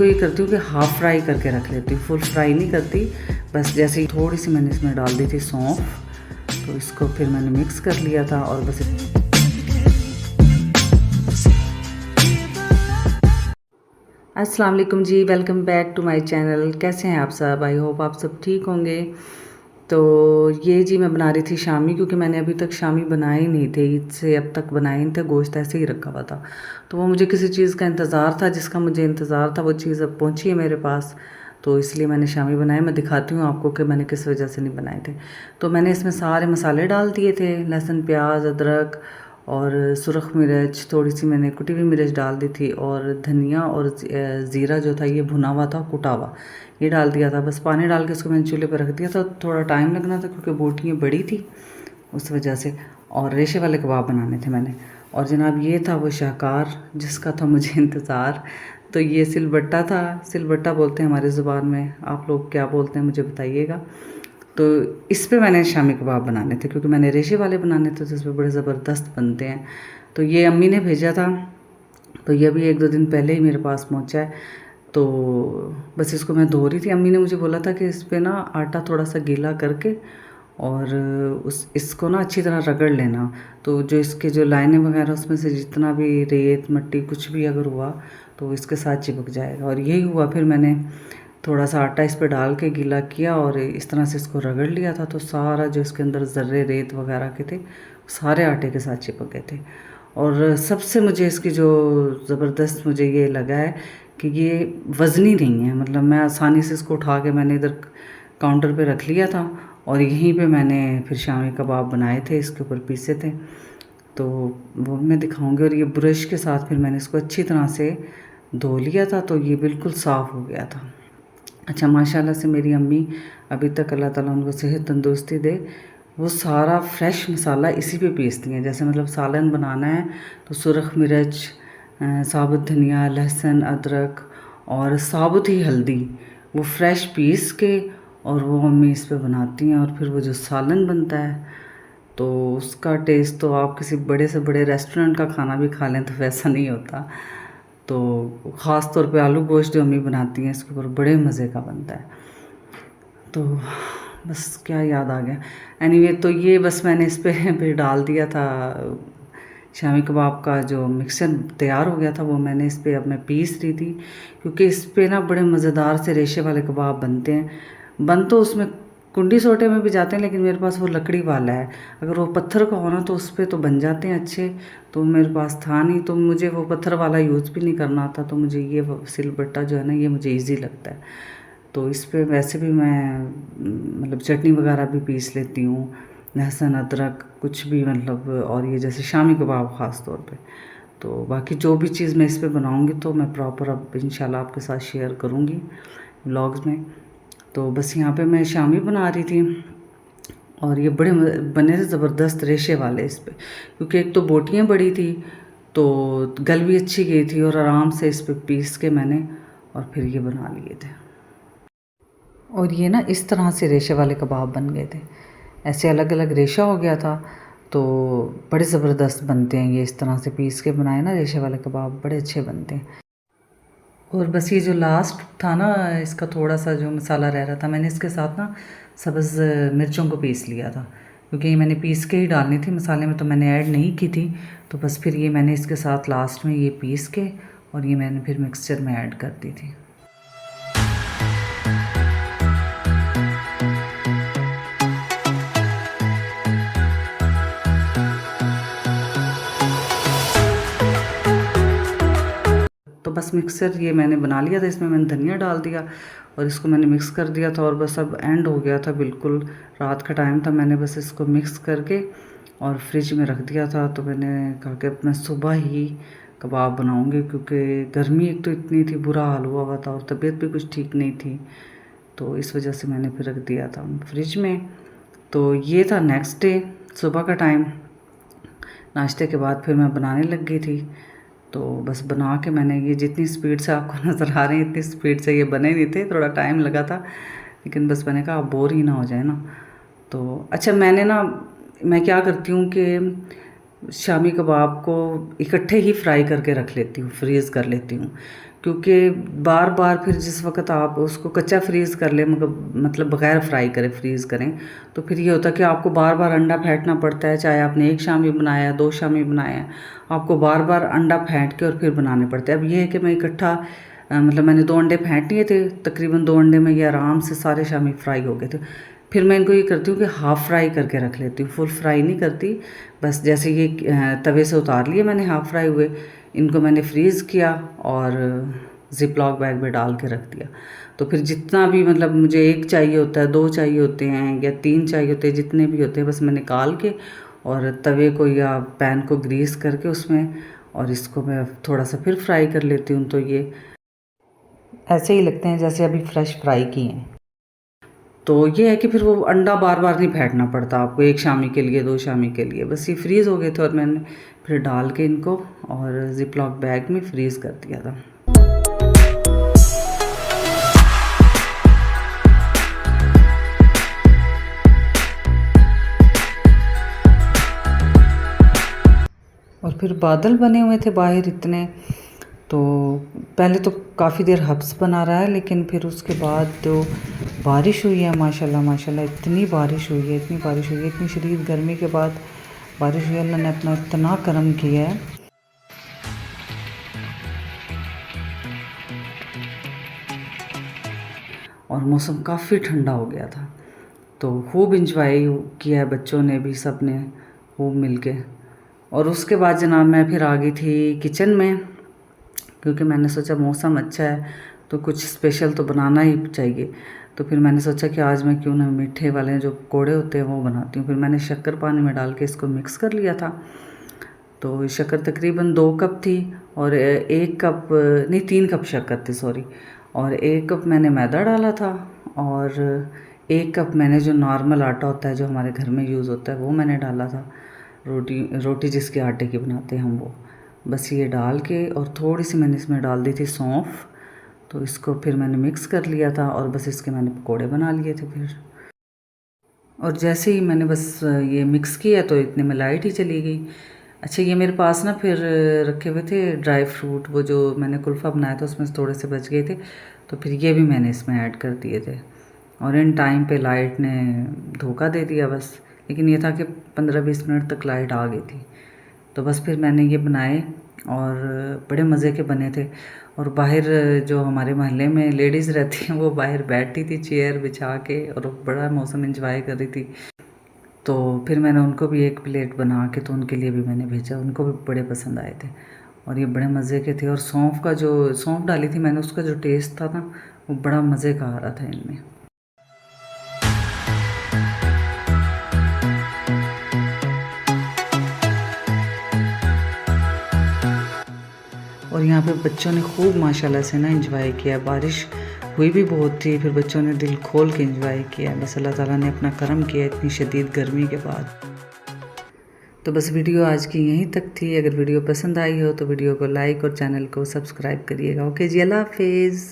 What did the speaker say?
तो ये करती हूँ कि हाफ़ फ्राई करके रख लेती हूँ, फुल फ्राई नहीं करती। बस जैसे ही थोड़ी सी मैंने इसमें डाल दी थी सौंफ, तो इसको फिर मैंने मिक्स कर लिया था और बस। अस्सलाम वालेकुम जी, welcome back to my channel. कैसे हैं आप सब? आई होप आप सब ठीक होंगे। तो ये जी मैं बना रही थी शामी, क्योंकि मैंने अभी तक शामी बनाए नहीं थे, ईद से अब तक बनाए नहीं थे, गोश्त ऐसे ही रखा हुआ था। तो वो मुझे किसी चीज़ का इंतज़ार था, जिसका मुझे इंतज़ार था वो चीज़ अब पहुंची है मेरे पास, तो इसलिए मैंने शामी बनाए। मैं दिखाती हूँ आपको कि मैंने किस वजह से नहीं बनाए थे। तो मैंने इसमें सारे मसाले डाल दिए थे, लहसुन, प्याज, अदरक और सुरख मिर्च, थोड़ी सी मैंने कुटी हुई मिर्च डाल दी थी, और धनिया और ज़ीरा जो था ये भुना हुआ था, कुटा हुआ, ये डाल दिया था। बस पानी डाल के इसको मैंने चूल्हे पर रख दिया था। थोड़ा टाइम लगना था क्योंकि बोटियाँ बड़ी थी उस वजह से, और रेशे वाले कबाब बनाने थे मैंने। और जनाब ये था वो शाहकार जिसका था मुझे इंतज़ार। तो ये सिलबट्टा था, सिलबट्टा बोलते हैं हमारी ज़ुबान में, आप लोग क्या बोलते हैं मुझे बताइएगा। तो इस पे मैंने शामी कबाब बनाने थे, क्योंकि मैंने रेशे वाले बनाने थे तो इस पर बड़े ज़बरदस्त बनते हैं। तो ये अम्मी ने भेजा था, तो ये भी 1-2 दिन पहले ही मेरे पास पहुंचा है। तो बस इसको मैं धो रही थी। अम्मी ने मुझे बोला था कि इस पे ना आटा थोड़ा सा गीला करके और इसको ना अच्छी तरह रगड़ लेना, तो जो इसके जो लाइनें वगैरह उसमें से जितना भी रेत मट्टी कुछ भी अगर हुआ तो इसके साथ चिपक जाएगा। और यही हुआ। फिर मैंने थोड़ा सा आटा इस पर डाल के गीला किया और इस तरह से इसको रगड़ लिया था, तो सारा जो इसके अंदर ज़र्रे रेत वगैरह के थे सारे आटे के साथ चिपक गए थे। और सबसे मुझे इसकी जो ज़बरदस्त मुझे ये लगा है कि ये वज़नी नहीं है, मतलब मैं आसानी से इसको उठा के मैंने इधर काउंटर पे रख लिया था और यहीं पे मैंने फिर शामी कबाब बनाए थे, इसके ऊपर पीसे थे, तो वो मैं दिखाऊंगी। और ये ब्रश के साथ फिर मैंने इसको अच्छी तरह से धो लिया था, तो ये बिल्कुल साफ़ हो गया था। अच्छा, माशाल्लाह से मेरी अम्मी अभी तक, अल्लाह ताला उनको सेहत तंदुरुस्ती दे, वो सारा फ्रेश मसाला इसी पे पीसती हैं। जैसे मतलब सालन बनाना है तो सुरख मिर्च, साबुत धनिया, लहसुन, अदरक और साबुत ही हल्दी वो फ्रेश पीस के और वो अम्मी इस पे बनाती हैं। और फिर वो जो सालन बनता है तो उसका टेस्ट तो आप किसी बड़े से बड़े रेस्टोरेंट का खाना भी खा लें तो वैसा नहीं होता। तो ख़ास तौर पे आलू गोश्त जो अम्मी बनाती हैं इसके ऊपर बड़े मज़े का बनता है। तो बस क्या याद आ गया, एनीवे तो ये बस मैंने इस पे फिर डाल दिया था शामी कबाब का जो मिक्सचर तैयार हो गया था, वो मैंने इस पे अब मैं पीस रही थी, क्योंकि इस पे ना बड़े मज़ेदार से रेशे वाले कबाब बनते हैं। बन तो उसमें कुंडी सोटे में भी जाते हैं, लेकिन मेरे पास वो लकड़ी वाला है। अगर वो पत्थर का होना तो उस पर तो बन जाते हैं अच्छे, तो मेरे पास था नहीं, तो मुझे वो पत्थर वाला यूज़ भी नहीं करना आता, तो मुझे ये सिलबट्टा जो है ना ये मुझे ईजी लगता है। तो इस पे वैसे भी मैं मतलब चटनी वगैरह भी पीस लेती हूँ, लहसुन अदरक कुछ भी मतलब, और ये जैसे शामी कबाब ख़ास तौर पे। तो बाकी जो भी चीज़ मैं इस पे बनाऊँगी तो मैं प्रॉपर अब इंशाल्लाह आपके साथ शेयर करूँगी व्लॉग्स में। तो बस यहाँ पे मैं शामी बना रही थी और ये बड़े बने थे ज़बरदस्त रेशे वाले इस पे, क्योंकि एक तो बोटियाँ बड़ी थी तो गल भी अच्छी गई थी, और आराम से इस पे पीस के मैंने और फिर ये बना लिए थे। और ये ना इस तरह से रेशे वाले कबाब बन गए थे, ऐसे अलग अलग रेशा हो गया था, तो बड़े ज़बरदस्त बनते हैं ये। इस तरह से पीस के बनाए ना रेशे वाले कबाब बड़े अच्छे बनते हैं। और बस ये जो लास्ट था ना, इसका थोड़ा सा जो मसाला रह रहा था, मैंने इसके साथ ना सब्ज़ मिर्चों को पीस लिया था, क्योंकि ये मैंने पीस के ही डालनी थी मसाले में, तो मैंने ऐड नहीं की थी। तो बस फिर ये मैंने इसके साथ लास्ट में ये पीस के और ये मैंने फिर मिक्सचर में ऐड कर दी थी। तो बस मिक्सर ये मैंने बना लिया था, इसमें मैंने धनिया डाल दिया और इसको मैंने मिक्स कर दिया था, और बस अब एंड हो गया था, बिल्कुल रात का टाइम था। मैंने बस इसको मिक्स करके और फ्रिज में रख दिया था। तो मैंने कहा कि अब मैं सुबह ही कबाब बनाऊंगी, क्योंकि गर्मी एक तो इतनी थी, बुरा हाल हुआ था, और तबीयत भी कुछ ठीक नहीं थी, तो इस वजह से मैंने फिर रख दिया था फ्रिज में। तो ये था नेक्स्ट डे सुबह का टाइम। नाश्ते के बाद फिर मैं बनाने लग गई थी। तो बस बना के मैंने ये जितनी स्पीड से आपको नज़र आ रहे हैं इतनी स्पीड से ये बने नहीं थे, थोड़ा टाइम लगा था, लेकिन बस मैंने कहा बोर ही ना हो जाए ना। तो अच्छा, मैं क्या करती हूँ कि शामी कबाब को इकट्ठे ही फ्राई करके रख लेती हूँ, फ्रीज़ कर लेती हूँ, क्योंकि बार बार फिर जिस वक्त आप उसको कच्चा फ्रीज़ कर लें, मतलब बग़ैर फ्राई करें, फ्रीज़ करें, तो फिर ये होता है कि आपको बार बार अंडा फेंटना पड़ता है। चाहे आपने एक शामी बनाया, 2 शामी बनाया, आपको बार बार अंडा फेंट के और फिर बनाने पड़ते हैं। अब ये है कि मैं इकट्ठा मतलब मैंने 2 अंडे फेंट लिए थे, तकरीबन 2 अंडे में ये आराम से सारे शामी फ्राई हो गए थे। फिर मैं इनको ये करती हूँ कि हाफ़ फ्राई करके रख लेती हूँ, फुल फ्राई नहीं करती। बस जैसे ये तवे से उतार लिए मैंने हाफ़ फ्राई हुए, इनको मैंने फ्रीज़ किया और ज़िप लॉक बैग में डाल के रख दिया। तो फिर जितना भी मतलब मुझे 1 चाहिए होता है, 2 चाहिए होते हैं या 3 चाहिए होते हैं, जितने भी होते हैं बस मैं निकाल के और तवे को या पैन को ग्रीस करके उसमें और इसको मैं थोड़ा सा फिर फ्राई कर लेती हूँ। तो ये ऐसे ही लगते हैं जैसे अभी फ्रेश फ्राई किए हैं। तो ये है कि फिर वो अंडा बार बार नहीं फेंटना पड़ता आपको, 1 शामी के लिए, 2 शामी के लिए। बस ये फ्रीज़ हो गए थे और मैंने फिर डाल के इनको और ज़िप लॉक बैग में फ्रीज़ कर दिया था। और फिर बादल बने हुए थे बाहर इतने, तो पहले तो काफ़ी देर हब्स बना रहा है, लेकिन फिर उसके बाद तो बारिश हुई है माशाल्लाह माशाल्लाह। इतनी बारिश हुई है, इतनी बारिश हुई है, इतनी शदीद गर्मी के बाद बारिश हुई है। अल्लाह ने अपना इतना करम किया है। और मौसम काफ़ी ठंडा हो गया था, तो खूब इंजॉय किया है बच्चों ने भी, सब ने खूब मिल के। और उसके बाद जनाब मैं फिर आ गई थी किचन में, क्योंकि मैंने सोचा मौसम अच्छा है तो कुछ स्पेशल तो बनाना ही चाहिए। तो फिर मैंने सोचा कि आज मैं क्यों ना मीठे वाले जो पकौड़े होते हैं वो बनाती हूँ। फिर मैंने शक्कर पानी में डाल के इसको मिक्स कर लिया था। तो शक्कर तकरीबन 2 कप थी और 1 कप नहीं 3 कप शक्कर थी, सॉरी। और 1 कप मैंने मैदा डाला था और 1 कप मैंने जो नॉर्मल आटा होता है जो हमारे घर में यूज़ होता है वो मैंने डाला था। रोटी जिसके आटे की बनाते हैं हम, वो बस ये डाल के और थोड़ी सी मैंने इसमें डाल दी थी सौंफ। तो इसको फिर मैंने मिक्स कर लिया था और बस इसके मैंने पकोड़े बना लिए थे फिर। और जैसे ही मैंने बस ये मिक्स किया तो इतने में लाइट ही चली गई। अच्छा, ये मेरे पास ना फिर रखे हुए थे ड्राई फ्रूट, वो जो मैंने कुल्फ़ा बनाया था उसमें से थोड़े से बच गए थे, तो फिर ये भी मैंने इसमें ऐड कर दिए थे। और इन टाइम पे लाइट ने धोखा दे दिया बस। लेकिन ये था कि 15-20 मिनट तक लाइट आ गई थी। तो बस फिर मैंने ये बनाए और बड़े मज़े के बने थे। और बाहर जो हमारे मोहल्ले में लेडीज़ रहती हैं वो बाहर बैठी थी चेयर बिछा के और बड़ा मौसम एंजॉय कर रही थी। तो फिर मैंने उनको भी 1 प्लेट बना के तो उनके लिए भी मैंने भेजा, उनको भी बड़े पसंद आए थे और ये बड़े मज़े के थे। और सौंफ डाली थी मैंने, उसका जो टेस्ट था ना वो बड़ा मज़े का आ रहा था इनमें। और यहाँ पे बच्चों ने खूब माशाल्लाह से ना एंजॉय किया। बारिश हुई भी बहुत थी, फिर बच्चों ने दिल खोल के एंजॉय किया। बस अल्लाह ताला ने अपना करम किया इतनी शदीद गर्मी के बाद। तो बस वीडियो आज की यहीं तक थी। अगर वीडियो पसंद आई हो तो वीडियो को लाइक और चैनल को सब्सक्राइब करिएगा। ओके जी, अल्लाह हाफिज़।